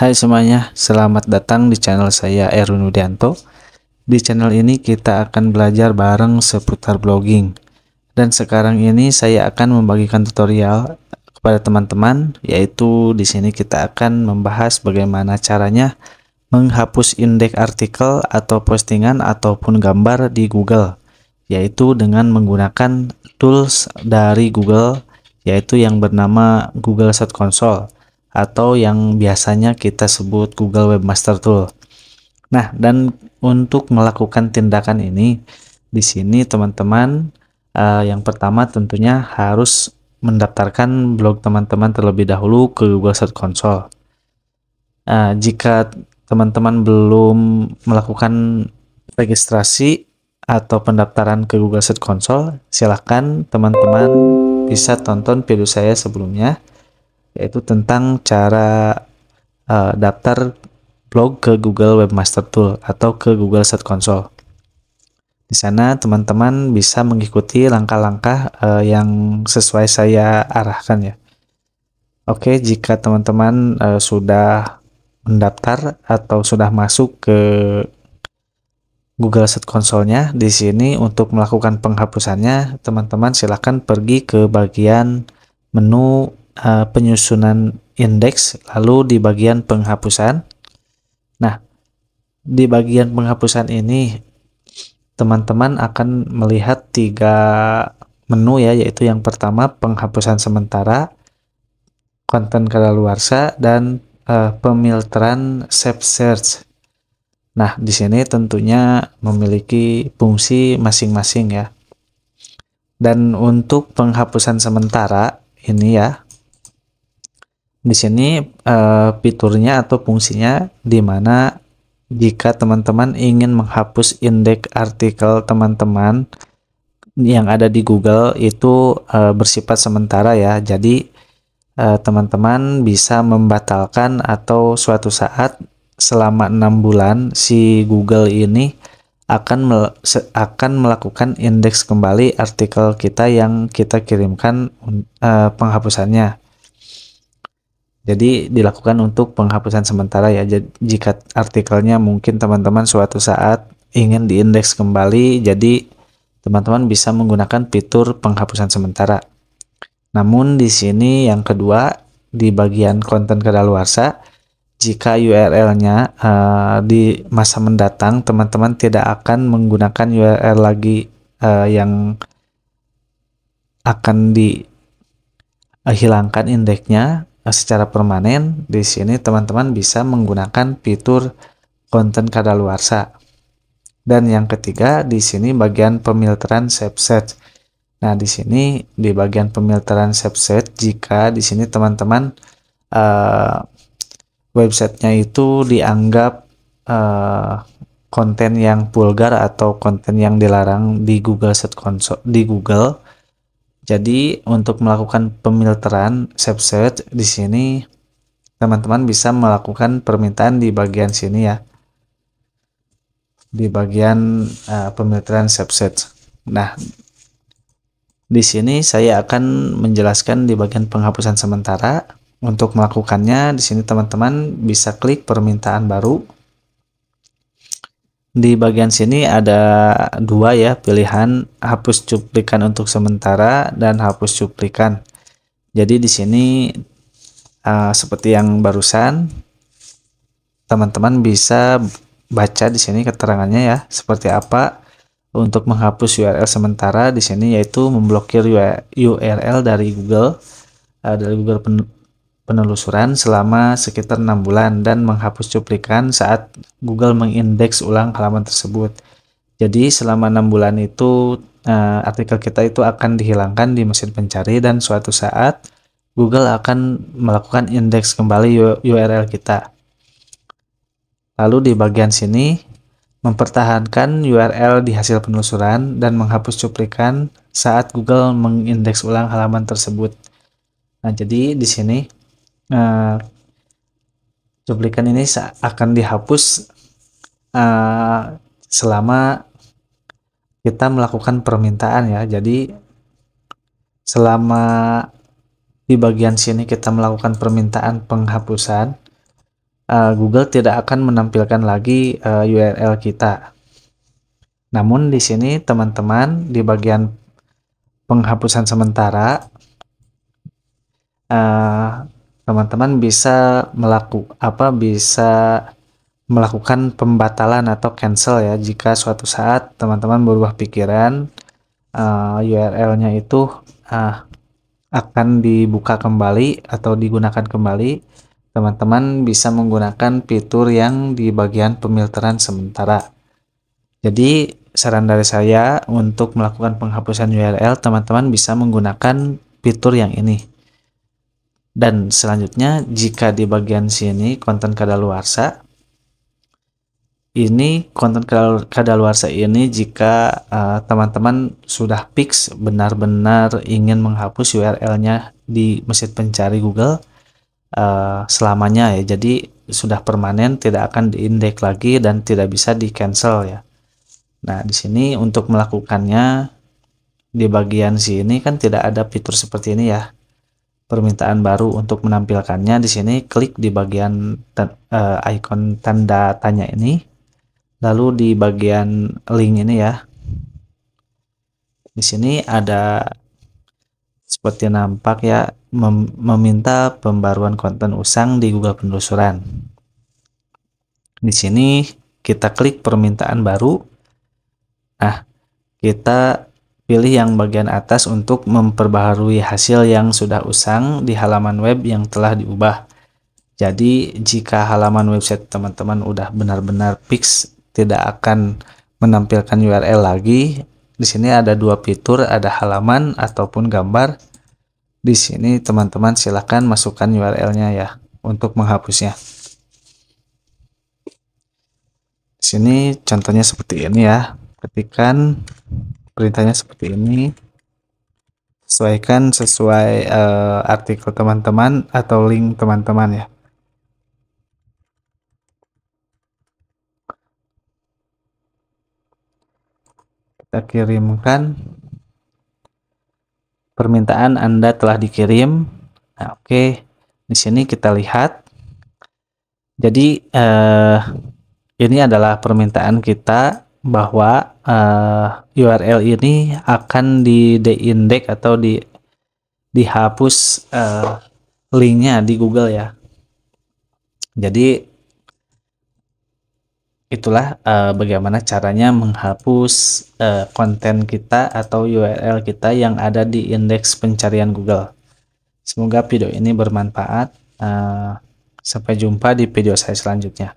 Hai semuanya, selamat datang di channel saya Erwin Widianto. Di channel ini kita akan belajar bareng seputar blogging. Dan sekarang ini saya akan membagikan tutorial kepada teman-teman, yaitu di sini kita akan membahas bagaimana caranya menghapus indeks artikel atau postingan ataupun gambar di Google, yaitu dengan menggunakan tools dari Google, yaitu yang bernama Google Search Console atau yang biasanya kita sebut Google Webmaster Tool. Nah, dan untuk melakukan tindakan ini, di sini teman-teman, yang pertama tentunya harus mendaftarkan blog teman-teman terlebih dahulu ke Google Search Console. Jika teman-teman belum melakukan registrasi atau pendaftaran ke Google Search Console, silahkan teman-teman bisa tonton video saya sebelumnya, yaitu tentang cara daftar blog ke Google Webmaster Tool atau ke Google Search Console. Di sana teman-teman bisa mengikuti langkah-langkah yang sesuai saya arahkan ya. Oke, jika teman-teman sudah mendaftar atau sudah masuk ke Google Search Console-nya, di sini untuk melakukan penghapusannya, teman-teman silakan pergi ke bagian menu penyusunan indeks, lalu di bagian penghapusan. Nah, di bagian penghapusan ini teman-teman akan melihat 3 menu ya, yaitu yang pertama penghapusan sementara, konten kadaluarsa, dan pemilteran save search. Nah, di sini tentunya memiliki fungsi masing-masing ya. Dan untuk penghapusan sementara ini ya, di sini fiturnya atau fungsinya di mana jika teman-teman ingin menghapus indeks artikel teman-teman yang ada di Google itu bersifat sementara ya. Jadi teman-teman bisa membatalkan atau suatu saat selama 6 bulan si Google ini akan melakukan indeks kembali artikel kita yang kita kirimkan penghapusannya. Jadi dilakukan untuk penghapusan sementara ya. Jika artikelnya mungkin teman-teman suatu saat ingin diindeks kembali, jadi teman-teman bisa menggunakan fitur penghapusan sementara. Namun di sini yang kedua, di bagian konten kadaluarsa, jika URL-nya di masa mendatang teman-teman tidak akan menggunakan URL lagi yang akan dihilangkan indeksnya secara permanen, di sini teman-teman bisa menggunakan fitur konten kadaluarsa. Dan yang ketiga, di sini bagian pemilteran save search. Nah, di sini di bagian pemilteran save search, jika di sini teman-teman websitenya itu dianggap konten yang vulgar atau konten yang dilarang di Google Search Console di Google. Jadi untuk melakukan pemilteran save search di sini teman-teman bisa melakukan permintaan di bagian sini ya. Di bagian pemilteran save search. Nah, di sini saya akan menjelaskan di bagian penghapusan sementara. Untuk melakukannya, di sini teman-teman bisa klik permintaan baru. Di bagian sini ada 2 ya pilihan, hapus cuplikan untuk sementara dan hapus cuplikan. Jadi di sini seperti yang barusan, teman-teman bisa baca di sini keterangannya ya seperti apa untuk menghapus URL sementara di sini, yaitu memblokir URL dari Google penelusuran selama sekitar 6 bulan dan menghapus cuplikan saat Google mengindeks ulang halaman tersebut. Jadi selama 6 bulan itu artikel kita itu akan dihilangkan di mesin pencari dan suatu saat Google akan melakukan indeks kembali URL kita. Lalu di bagian sini mempertahankan URL di hasil penelusuran dan menghapus cuplikan saat Google mengindeks ulang halaman tersebut. Nah, jadi di sini cuplikan ini akan dihapus selama kita melakukan permintaan ya. Jadi selama di bagian sini kita melakukan permintaan penghapusan, Google tidak akan menampilkan lagi URL kita. Namun di sini teman-teman di bagian penghapusan sementara, teman-teman bisa melakukan pembatalan atau cancel ya jika suatu saat teman-teman berubah pikiran, URL-nya itu akan dibuka kembali atau digunakan kembali. Teman-teman bisa menggunakan fitur yang di bagian pemilteran sementara. Jadi saran dari saya untuk melakukan penghapusan URL, teman-teman bisa menggunakan fitur yang ini. Dan selanjutnya, jika di bagian sini konten kadaluarsa, ini jika teman-teman sudah fix benar-benar ingin menghapus URL-nya di mesin pencari Google selamanya ya. Jadi sudah permanen, tidak akan diindeks lagi dan tidak bisa di cancel ya. Nah, di sini untuk melakukannya di bagian sini kan tidak ada fitur seperti ini ya. Permintaan baru untuk menampilkannya di sini klik di bagian icon tanda tanya ini, lalu di bagian link ini ya. Di sini ada seperti nampak ya, meminta pembaruan konten usang di Google penelusuran. Di sini kita klik permintaan baru. Nah, kita pilih yang bagian atas untuk memperbaharui hasil yang sudah usang di halaman web yang telah diubah. Jadi jika halaman website teman-teman udah benar-benar fix tidak akan menampilkan URL lagi, di sini ada dua fitur, ada halaman ataupun gambar. Di sini teman-teman silahkan masukkan URL-nya ya untuk menghapusnya. Di sini contohnya seperti ini ya. Ketikkan perintahnya seperti ini, sesuaikan sesuai artikel teman-teman atau link teman-teman ya. Kita kirimkan, permintaan Anda telah dikirim. Nah, oke. Di sini kita lihat, jadi ini adalah permintaan kita bahwa URL ini akan di-deindeks atau dihapus linknya di Google ya. Jadi itulah bagaimana caranya menghapus konten kita atau URL kita yang ada di indeks pencarian Google. Semoga video ini bermanfaat. Sampai jumpa di video saya selanjutnya.